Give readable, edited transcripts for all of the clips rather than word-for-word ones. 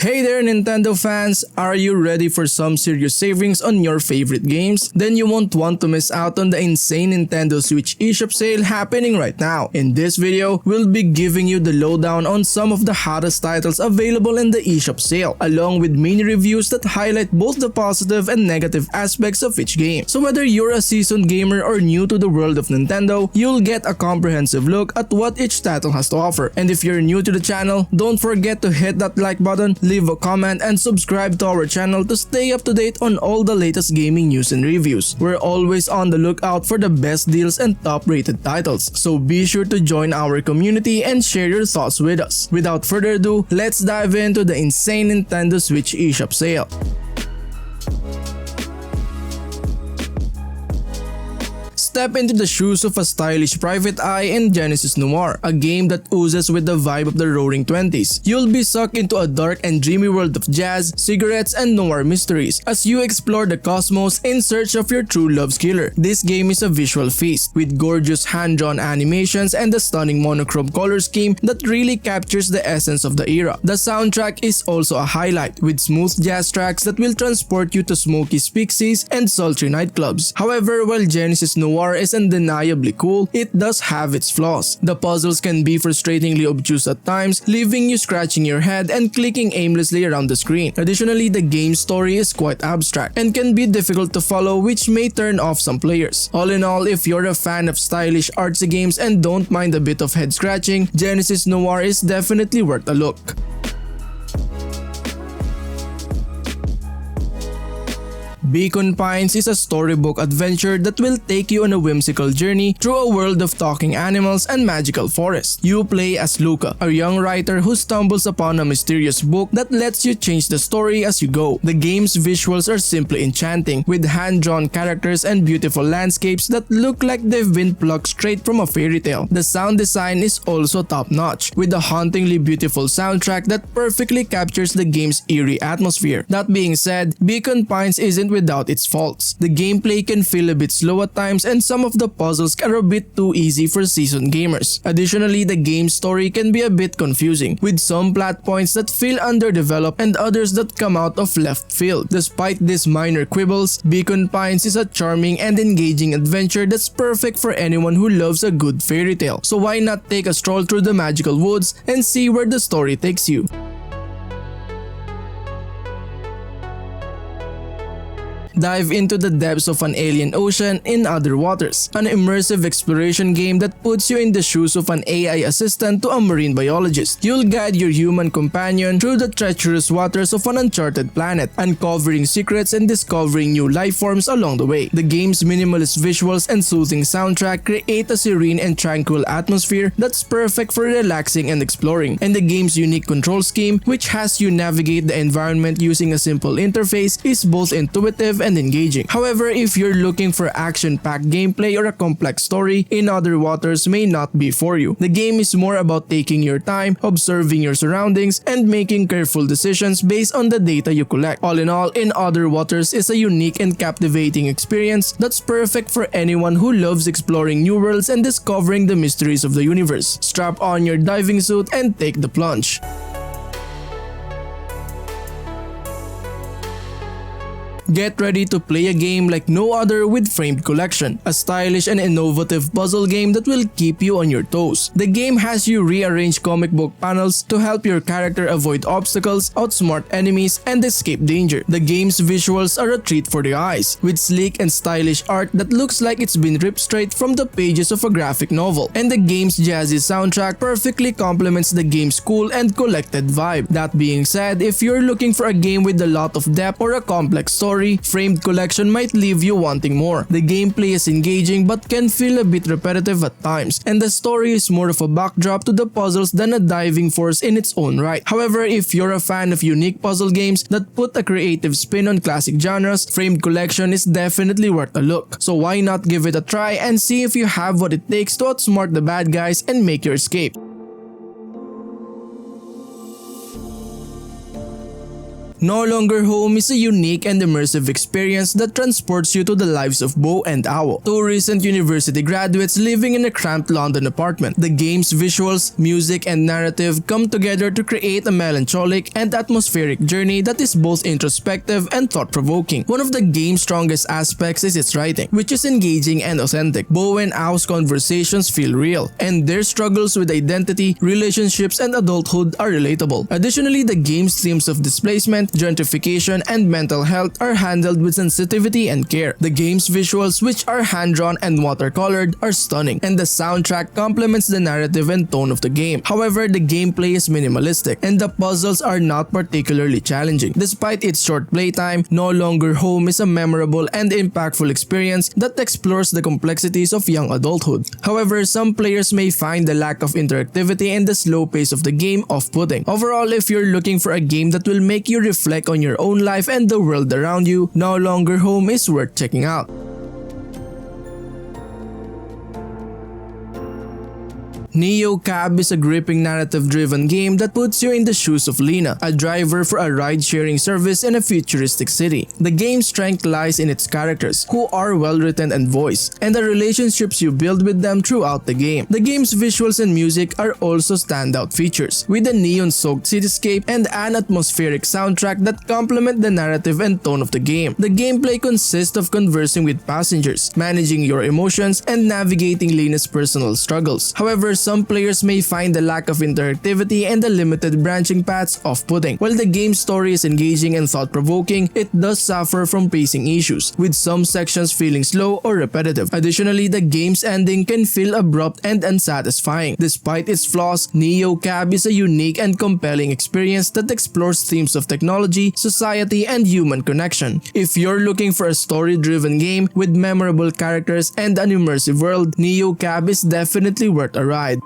Hey there Nintendo fans! Are you ready for some serious savings on your favorite games? Then you won't want to miss out on the insane Nintendo Switch eShop sale happening right now. In this video, we'll be giving you the lowdown on some of the hottest titles available in the eShop sale, along with mini reviews that highlight both the positive and negative aspects of each game. So whether you're a seasoned gamer or new to the world of Nintendo, you'll get a comprehensive look at what each title has to offer. And if you're new to the channel, don't forget to hit that like button, leave a comment, and subscribe to our channel to stay up to date on all the latest gaming news and reviews. We're always on the lookout for the best deals and top rated titles, so be sure to join our community and share your thoughts with us. Without further ado, let's dive into the insane Nintendo Switch eShop sale. Step into the shoes of a stylish private eye in Genesis Noir, a game that oozes with the vibe of the roaring 20s. You'll be sucked into a dark and dreamy world of jazz, cigarettes, and noir mysteries as you explore the cosmos in search of your true love's killer. This game is a visual feast, with gorgeous hand-drawn animations and a stunning monochrome color scheme that really captures the essence of the era. The soundtrack is also a highlight, with smooth jazz tracks that will transport you to smoky speakeasies and sultry nightclubs. However, while Genesis Noir is undeniably cool, it does have its flaws. The puzzles can be frustratingly obtuse at times, leaving you scratching your head and clicking aimlessly around the screen. Additionally, the game's story is quite abstract and can be difficult to follow, which may turn off some players. All in all, if you're a fan of stylish artsy games and don't mind a bit of head scratching, Genesis Noir is definitely worth a look. Beacon Pines is a storybook adventure that will take you on a whimsical journey through a world of talking animals and magical forests. You play as Luca, a young writer who stumbles upon a mysterious book that lets you change the story as you go. The game's visuals are simply enchanting, with hand-drawn characters and beautiful landscapes that look like they've been plucked straight from a fairy tale. The sound design is also top-notch, with a hauntingly beautiful soundtrack that perfectly captures the game's eerie atmosphere. That being said, Beacon Pines isn't without its faults. The gameplay can feel a bit slow at times, and some of the puzzles are a bit too easy for seasoned gamers. Additionally, the game's story can be a bit confusing, with some plot points that feel underdeveloped and others that come out of left field. Despite these minor quibbles, Beacon Pines is a charming and engaging adventure that's perfect for anyone who loves a good fairy tale. So why not take a stroll through the magical woods and see where the story takes you? Dive into the depths of an alien ocean in Other Waters, an immersive exploration game that puts you in the shoes of an AI assistant to a marine biologist. You'll guide your human companion through the treacherous waters of an uncharted planet, uncovering secrets and discovering new life forms along the way. The game's minimalist visuals and soothing soundtrack create a serene and tranquil atmosphere that's perfect for relaxing and exploring. And the game's unique control scheme, which has you navigate the environment using a simple interface, is both intuitive and engaging. However, if you're looking for action-packed gameplay or a complex story, In Other Waters may not be for you. The game is more about taking your time, observing your surroundings, and making careful decisions based on the data you collect. All in all, In Other Waters is a unique and captivating experience that's perfect for anyone who loves exploring new worlds and discovering the mysteries of the universe. Strap on your diving suit and take the plunge. Get ready to play a game like no other with Framed Collection, a stylish and innovative puzzle game that will keep you on your toes. The game has you rearrange comic book panels to help your character avoid obstacles, outsmart enemies, and escape danger. The game's visuals are a treat for the eyes, with sleek and stylish art that looks like it's been ripped straight from the pages of a graphic novel. And the game's jazzy soundtrack perfectly complements the game's cool and collected vibe. That being said, if you're looking for a game with a lot of depth or a complex story, Framed Collection might leave you wanting more. The gameplay is engaging but can feel a bit repetitive at times, and the story is more of a backdrop to the puzzles than a diving force in its own right. However, if you're a fan of unique puzzle games that put a creative spin on classic genres, Framed Collection is definitely worth a look. So why not give it a try and see if you have what it takes to outsmart the bad guys and make your escape. No Longer Home is a unique and immersive experience that transports you to the lives of Bo and Owl, two recent university graduates living in a cramped London apartment. The game's visuals, music, and narrative come together to create a melancholic and atmospheric journey that is both introspective and thought-provoking. One of the game's strongest aspects is its writing, which is engaging and authentic. Bo and Owl's conversations feel real, and their struggles with identity, relationships, and adulthood are relatable. Additionally, the game's themes of displacement, gentrification, and mental health are handled with sensitivity and care. The game's visuals, which are hand-drawn and watercolored, are stunning, and the soundtrack complements the narrative and tone of the game. However, the gameplay is minimalistic, and the puzzles are not particularly challenging. Despite its short playtime, No Longer Home is a memorable and impactful experience that explores the complexities of young adulthood. However, some players may find the lack of interactivity and the slow pace of the game off-putting. Overall, if you're looking for a game that will make you reflect on your own life and the world around you, No Longer Home is worth checking out. Neo Cab is a gripping narrative-driven game that puts you in the shoes of Lena, a driver for a ride-sharing service in a futuristic city. The game's strength lies in its characters, who are well-written and voiced, and the relationships you build with them throughout the game. The game's visuals and music are also standout features, with a neon-soaked cityscape and an atmospheric soundtrack that complement the narrative and tone of the game. The gameplay consists of conversing with passengers, managing your emotions, and navigating Lena's personal struggles. However, some players may find the lack of interactivity and the limited branching paths off-putting. While the game's story is engaging and thought-provoking, it does suffer from pacing issues, with some sections feeling slow or repetitive. Additionally, the game's ending can feel abrupt and unsatisfying. Despite its flaws, Neo Cab is a unique and compelling experience that explores themes of technology, society, and human connection. If you're looking for a story-driven game with memorable characters and an immersive world, Neo Cab is definitely worth a ride.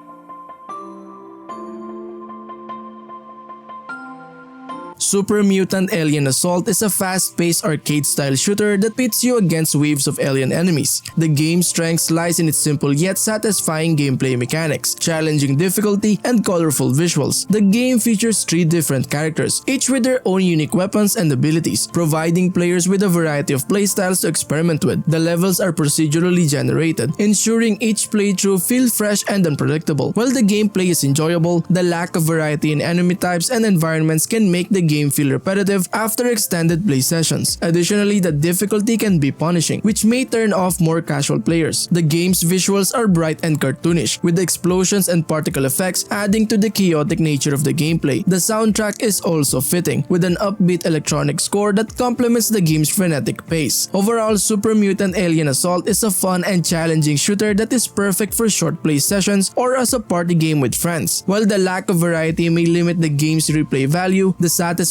Super Mutant Alien Assault is a fast-paced arcade-style shooter that pits you against waves of alien enemies. The game's strength lies in its simple yet satisfying gameplay mechanics, challenging difficulty, and colorful visuals. The game features 3 different characters, each with their own unique weapons and abilities, providing players with a variety of playstyles to experiment with. The levels are procedurally generated, ensuring each playthrough feels fresh and unpredictable. While the gameplay is enjoyable, the lack of variety in enemy types and environments can make the game feel repetitive after extended play sessions. Additionally, the difficulty can be punishing, which may turn off more casual players. The game's visuals are bright and cartoonish, with explosions and particle effects adding to the chaotic nature of the gameplay. The soundtrack is also fitting, with an upbeat electronic score that complements the game's frenetic pace. Overall, Super Mutant Alien Assault is a fun and challenging shooter that is perfect for short play sessions or as a party game with friends. While the lack of variety may limit the game's replay value, the satisfying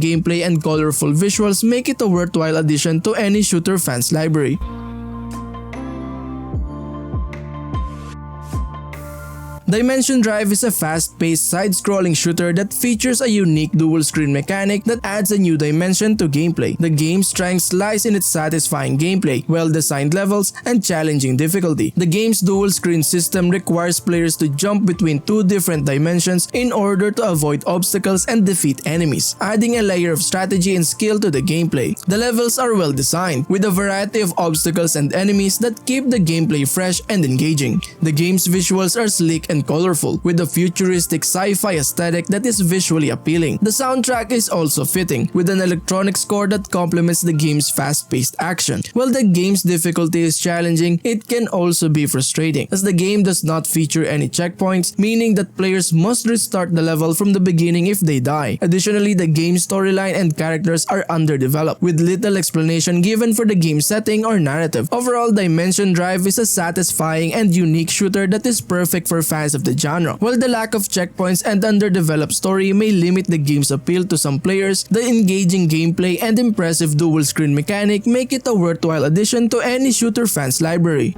gameplay and colorful visuals make it a worthwhile addition to any shooter fan's library. Dimension Drive is a fast-paced side-scrolling shooter that features a unique dual-screen mechanic that adds a new dimension to gameplay. The game's strength lies in its satisfying gameplay, well-designed levels, and challenging difficulty. The game's dual-screen system requires players to jump between 2 different dimensions in order to avoid obstacles and defeat enemies, adding a layer of strategy and skill to the gameplay. The levels are well-designed, with a variety of obstacles and enemies that keep the gameplay fresh and engaging. The game's visuals are sleek and colorful, with a futuristic sci-fi aesthetic that is visually appealing. The soundtrack is also fitting, with an electronic score that complements the game's fast-paced action. While the game's difficulty is challenging, it can also be frustrating, as the game does not feature any checkpoints, meaning that players must restart the level from the beginning if they die. Additionally, the game's storyline and characters are underdeveloped, with little explanation given for the game's setting or narrative. Overall, Dimension Drive is a satisfying and unique shooter that is perfect for fans of the genre. While the lack of checkpoints and underdeveloped story may limit the game's appeal to some players, the engaging gameplay and impressive dual-screen mechanic make it a worthwhile addition to any shooter fan's library.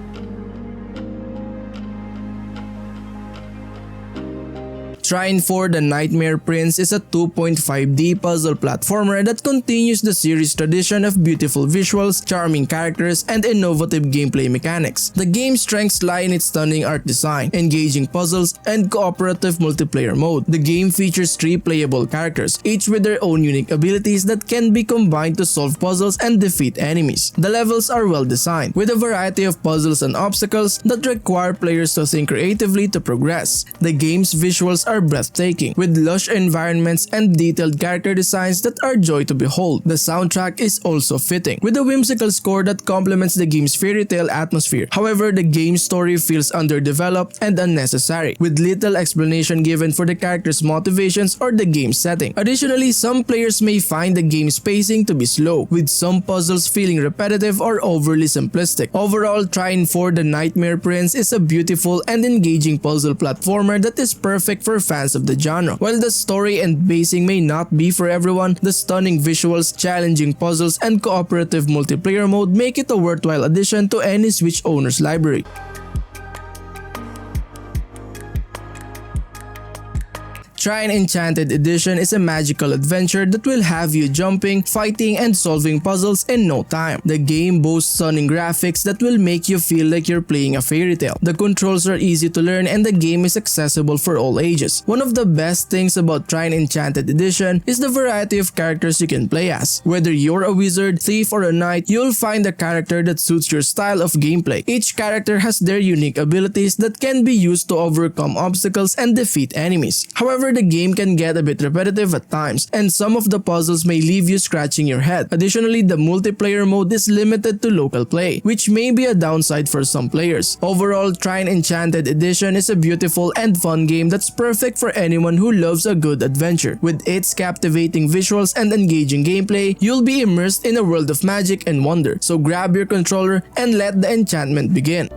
Trine 4 The Nightmare Prince is a 2.5D puzzle platformer that continues the series' tradition of beautiful visuals, charming characters, and innovative gameplay mechanics. The game's strengths lie in its stunning art design, engaging puzzles, and cooperative multiplayer mode. The game features 3 playable characters, each with their own unique abilities that can be combined to solve puzzles and defeat enemies. The levels are well designed, with a variety of puzzles and obstacles that require players to think creatively to progress. The game's visuals are breathtaking, with lush environments and detailed character designs that are joy to behold. The soundtrack is also fitting, with a whimsical score that complements the game's fairy tale atmosphere. However, the game's story feels underdeveloped and unnecessary, with little explanation given for the character's motivations or the game's setting. Additionally, some players may find the game's pacing to be slow, with some puzzles feeling repetitive or overly simplistic. Overall, Trine 4 The Nightmare Prince is a beautiful and engaging puzzle platformer that is perfect for fans of the genre. While the story and pacing may not be for everyone, the stunning visuals, challenging puzzles, and cooperative multiplayer mode make it a worthwhile addition to any Switch owner's library. Trine Enchanted Edition is a magical adventure that will have you jumping, fighting, and solving puzzles in no time. The game boasts stunning graphics that will make you feel like you're playing a fairy tale. The controls are easy to learn and the game is accessible for all ages. One of the best things about Trine Enchanted Edition is the variety of characters you can play as. Whether you're a wizard, thief, or a knight, you'll find a character that suits your style of gameplay. Each character has their unique abilities that can be used to overcome obstacles and defeat enemies. However, the game can get a bit repetitive at times, and some of the puzzles may leave you scratching your head. Additionally, the multiplayer mode is limited to local play, which may be a downside for some players. Overall, Trine Enchanted Edition is a beautiful and fun game that's perfect for anyone who loves a good adventure. With its captivating visuals and engaging gameplay, you'll be immersed in a world of magic and wonder. So grab your controller and let the enchantment begin.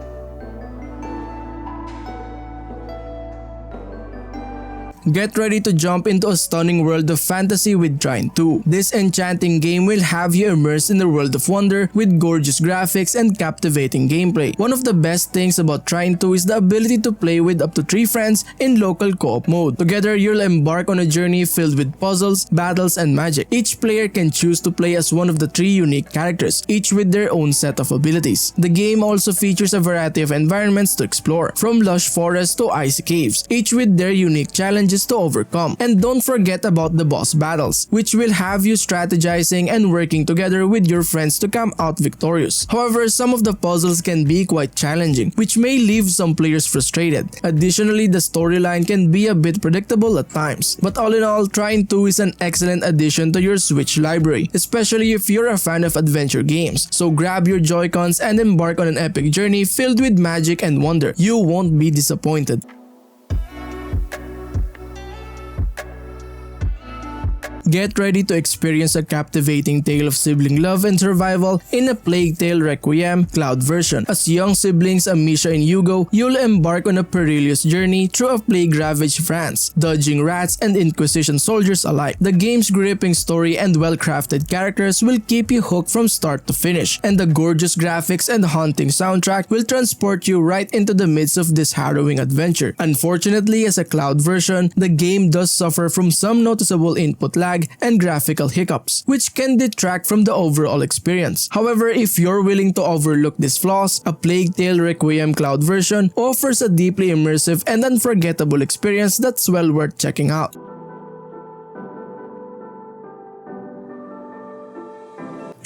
Get ready to jump into a stunning world of fantasy with Trine 2. This enchanting game will have you immersed in the world of wonder with gorgeous graphics and captivating gameplay. One of the best things about Trine 2 is the ability to play with up to 3 friends in local co-op mode. Together, you'll embark on a journey filled with puzzles, battles, and magic. Each player can choose to play as one of the 3 unique characters, each with their own set of abilities. The game also features a variety of environments to explore, from lush forests to icy caves, each with their unique challenges to overcome. And don't forget about the boss battles, which will have you strategizing and working together with your friends to come out victorious. However, some of the puzzles can be quite challenging, which may leave some players frustrated. Additionally, the storyline can be a bit predictable at times. But all in all, Trine 2 is an excellent addition to your Switch library, especially if you're a fan of adventure games. So grab your Joy-Cons and embark on an epic journey filled with magic and wonder. You won't be disappointed. Get ready to experience a captivating tale of sibling love and survival in A Plague Tale Requiem Cloud version. As young siblings Amisha and Hugo, you'll embark on a perilous journey through a plague-ravaged France, dodging rats and Inquisition soldiers alike. The game's gripping story and well-crafted characters will keep you hooked from start to finish, and the gorgeous graphics and haunting soundtrack will transport you right into the midst of this harrowing adventure. Unfortunately, as a cloud version, the game does suffer from some noticeable input lag and graphical hiccups, which can detract from the overall experience. However, if you're willing to overlook these flaws, A Plague Tale Requiem Cloud version offers a deeply immersive and unforgettable experience that's well worth checking out.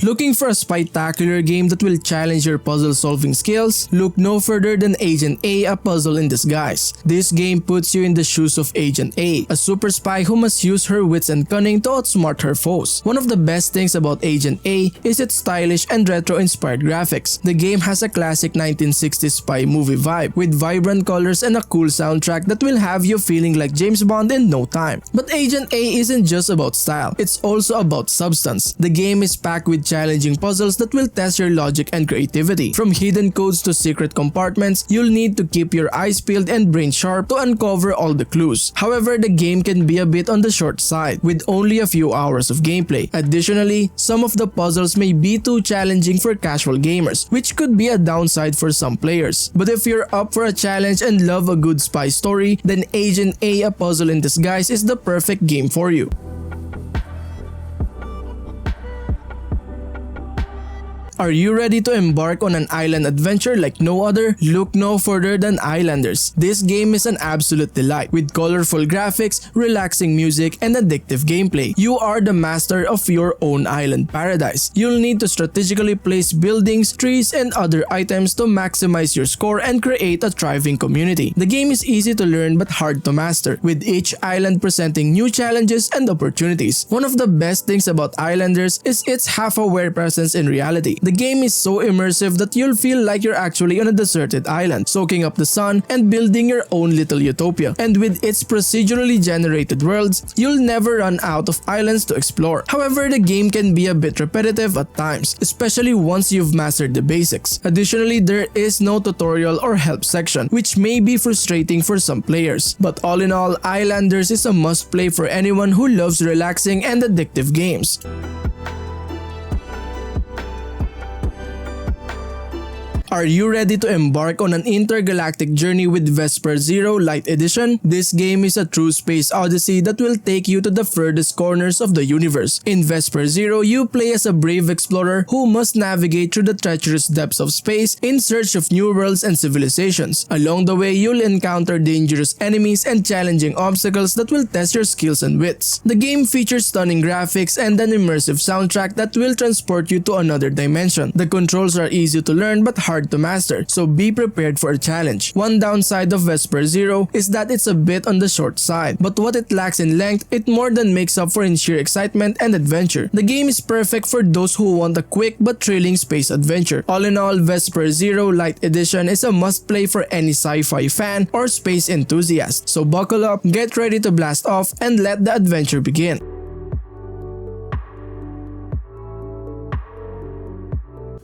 Looking for a spectacular game that will challenge your puzzle-solving skills? Look no further than Agent A, a puzzle in disguise. This game puts you in the shoes of Agent A, a super spy who must use her wits and cunning to outsmart her foes. One of the best things about Agent A is its stylish and retro-inspired graphics. The game has a classic 1960s spy movie vibe, with vibrant colors and a cool soundtrack that will have you feeling like James Bond in no time. But Agent A isn't just about style, it's also about substance. The game is packed with challenging puzzles that will test your logic and creativity. From hidden codes to secret compartments, you'll need to keep your eyes peeled and brain sharp to uncover all the clues. However, the game can be a bit on the short side, with only a few hours of gameplay. Additionally, some of the puzzles may be too challenging for casual gamers, which could be a downside for some players. But if you're up for a challenge and love a good spy story, then Agent A, a puzzle in disguise, is the perfect game for you. Are you ready to embark on an island adventure like no other? Look no further than Islanders. This game is an absolute delight with colorful graphics, relaxing music, and addictive gameplay. You are the master of your own island paradise. You'll need to strategically place buildings, trees, and other items to maximize your score and create a thriving community. The game is easy to learn but hard to master, with each island presenting new challenges and opportunities. One of the best things about Islanders is its half-aware presence in reality. The game is so immersive that you'll feel like you're actually on a deserted island, soaking up the sun and building your own little utopia. And with its procedurally generated worlds, you'll never run out of islands to explore. However, the game can be a bit repetitive at times, especially once you've mastered the basics. Additionally, there is no tutorial or help section, which may be frustrating for some players. But all in all, Islanders is a must-play for anyone who loves relaxing and addictive games. Are you ready to embark on an intergalactic journey with Vesper Zero Light Edition? This game is a true space odyssey that will take you to the furthest corners of the universe. In Vesper Zero, you play as a brave explorer who must navigate through the treacherous depths of space in search of new worlds and civilizations. Along the way, you'll encounter dangerous enemies and challenging obstacles that will test your skills and wits. The game features stunning graphics and an immersive soundtrack that will transport you to another dimension. The controls are easy to learn but hard to master, so be prepared for a challenge. One downside of Vesper Zero is that it's a bit on the short side, but what it lacks in length, it more than makes up for in sheer excitement and adventure. The game is perfect for those who want a quick but thrilling space adventure. All in all, Vesper Zero Light Edition is a must-play for any sci-fi fan or space enthusiast. So buckle up, get ready to blast off, and let the adventure begin.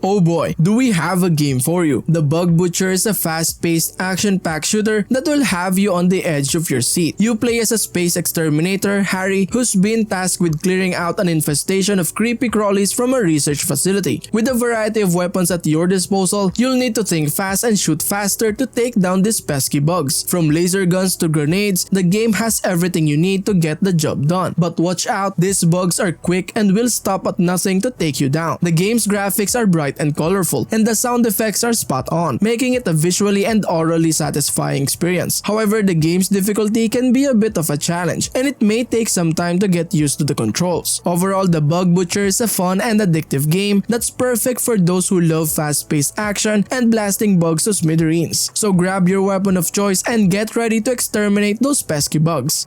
Oh boy, do we have a game for you. The Bug Butcher is a fast-paced, action-packed shooter that will have you on the edge of your seat. You play as a space exterminator, Harry, who's been tasked with clearing out an infestation of creepy crawlies from a research facility. With a variety of weapons at your disposal, you'll need to think fast and shoot faster to take down these pesky bugs. From laser guns to grenades, the game has everything you need to get the job done. But watch out, these bugs are quick and will stop at nothing to take you down. The game's graphics are bright and colorful, and the sound effects are spot on, making it a visually and aurally satisfying experience. However, the game's difficulty can be a bit of a challenge, and it may take some time to get used to the controls. Overall, the Bug Butcher is a fun and addictive game that's perfect for those who love fast-paced action and blasting bugs to smithereens. So grab your weapon of choice and get ready to exterminate those pesky bugs.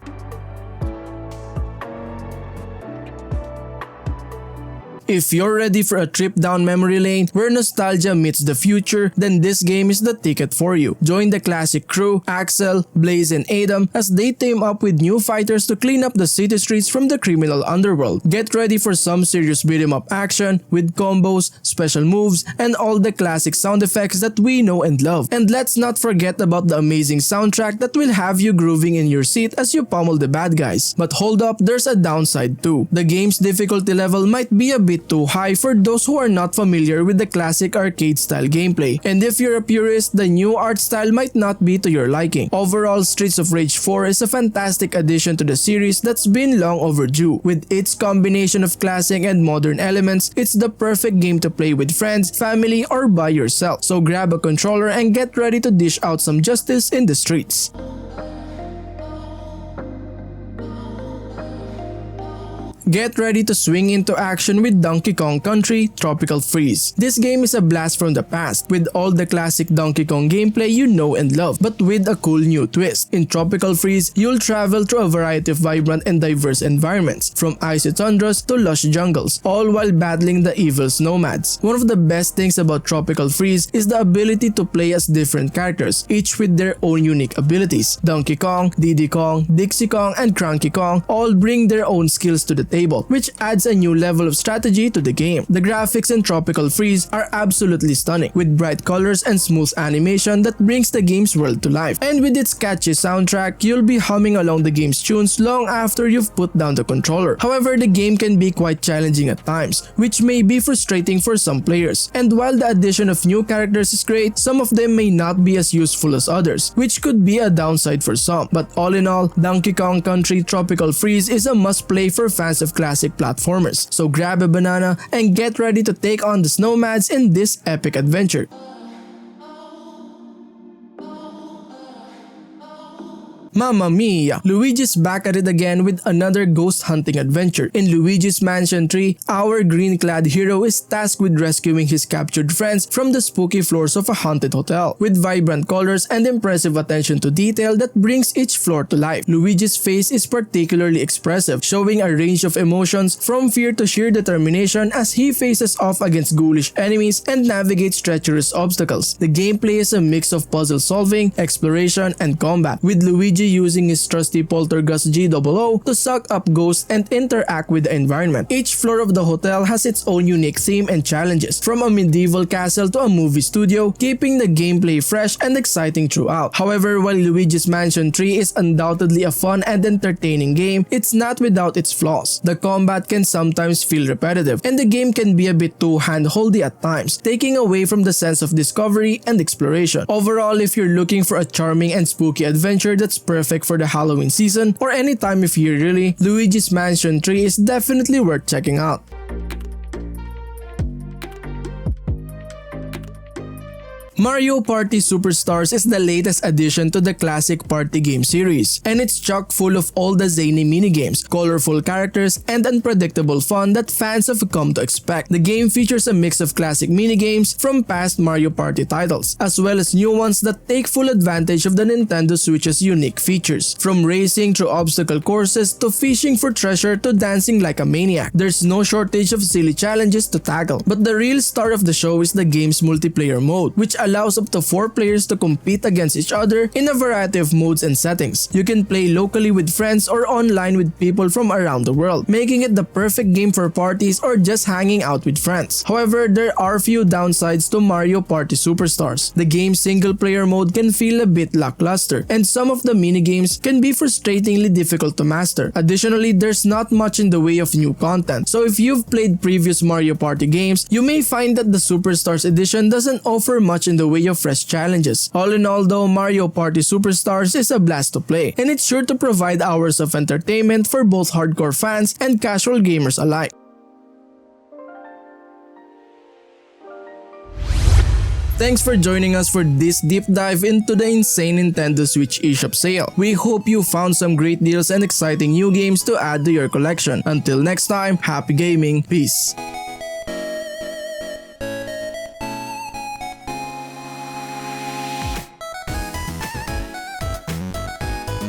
If you're ready for a trip down memory lane where nostalgia meets the future, then this game is the ticket for you. Join the classic crew, Axel, Blaze, and Adam, as they team up with new fighters to clean up the city streets from the criminal underworld. Get ready for some serious beat-em-up action with combos, special moves, and all the classic sound effects that we know and love. And let's not forget about the amazing soundtrack that will have you grooving in your seat as you pummel the bad guys. But hold up, there's a downside too. The game's difficulty level might be a bit too high for those who are not familiar with the classic arcade style gameplay, and if you're a purist, the new art style might not be to your liking. Overall, Streets of Rage 4 is a fantastic addition to the series that's been long overdue. With its combination of classic and modern elements, it's the perfect game to play with friends, family, or by yourself. So grab a controller and get ready to dish out some justice in the streets. Get ready to swing into action with Donkey Kong Country Tropical Freeze. This game is a blast from the past, with all the classic Donkey Kong gameplay you know and love, but with a cool new twist. In Tropical Freeze, you'll travel through a variety of vibrant and diverse environments, from icy tundras to lush jungles, all while battling the evil snowmads. One of the best things about Tropical Freeze is the ability to play as different characters, each with their own unique abilities. Donkey Kong, Diddy Kong, Dixie Kong, and Cranky Kong all bring their own skills to the table, which adds a new level of strategy to the game. The graphics in Tropical Freeze are absolutely stunning, with bright colors and smooth animation that brings the game's world to life. And with its catchy soundtrack, you'll be humming along the game's tunes long after you've put down the controller. However, the game can be quite challenging at times, which may be frustrating for some players. And while the addition of new characters is great, some of them may not be as useful as others, which could be a downside for some. But all in all, Donkey Kong Country Tropical Freeze is a must-play for fans of classic platformers. So grab a banana and get ready to take on the Snowmads in this epic adventure. Mamma mia! Luigi's back at it again with another ghost hunting adventure. In Luigi's Mansion 3, our green-clad hero is tasked with rescuing his captured friends from the spooky floors of a haunted hotel. With vibrant colors and impressive attention to detail that brings each floor to life, Luigi's face is particularly expressive, showing a range of emotions from fear to sheer determination as he faces off against ghoulish enemies and navigates treacherous obstacles. The gameplay is a mix of puzzle solving, exploration, and combat, with Luigi using his trusty poltergust GOO to suck up ghosts and interact with the environment. Each floor of the hotel has its own unique theme and challenges, from a medieval castle to a movie studio, keeping the gameplay fresh and exciting throughout. However, while Luigi's Mansion 3 is undoubtedly a fun and entertaining game, it's not without its flaws. The combat can sometimes feel repetitive, and the game can be a bit too hand-holdy at times, taking away from the sense of discovery and exploration. Overall, if you're looking for a charming and spooky adventure that's perfect for the Halloween season or any time of year really, Luigi's Mansion 3 is definitely worth checking out. Mario Party Superstars is the latest addition to the classic party game series, and it's chock full of all the zany minigames, colorful characters, and unpredictable fun that fans have come to expect. The game features a mix of classic minigames from past Mario Party titles, as well as new ones that take full advantage of the Nintendo Switch's unique features. From racing through obstacle courses to fishing for treasure to dancing like a maniac, there's no shortage of silly challenges to tackle. But the real star of the show is the game's multiplayer mode, which allows up to 4 players to compete against each other in a variety of modes and settings. You can play locally with friends or online with people from around the world, making it the perfect game for parties or just hanging out with friends. However, there are few downsides to Mario Party Superstars. The game's single-player mode can feel a bit lackluster, and some of the minigames can be frustratingly difficult to master. Additionally, there's not much in the way of new content, so if you've played previous Mario Party games, you may find that the Superstars edition doesn't offer much in the way of fresh challenges. All in all though, Mario Party Superstars is a blast to play, and it's sure to provide hours of entertainment for both hardcore fans and casual gamers alike. Thanks for joining us for this deep dive into the insane Nintendo Switch eShop sale. We hope you found some great deals and exciting new games to add to your collection. Until next time, happy gaming, peace!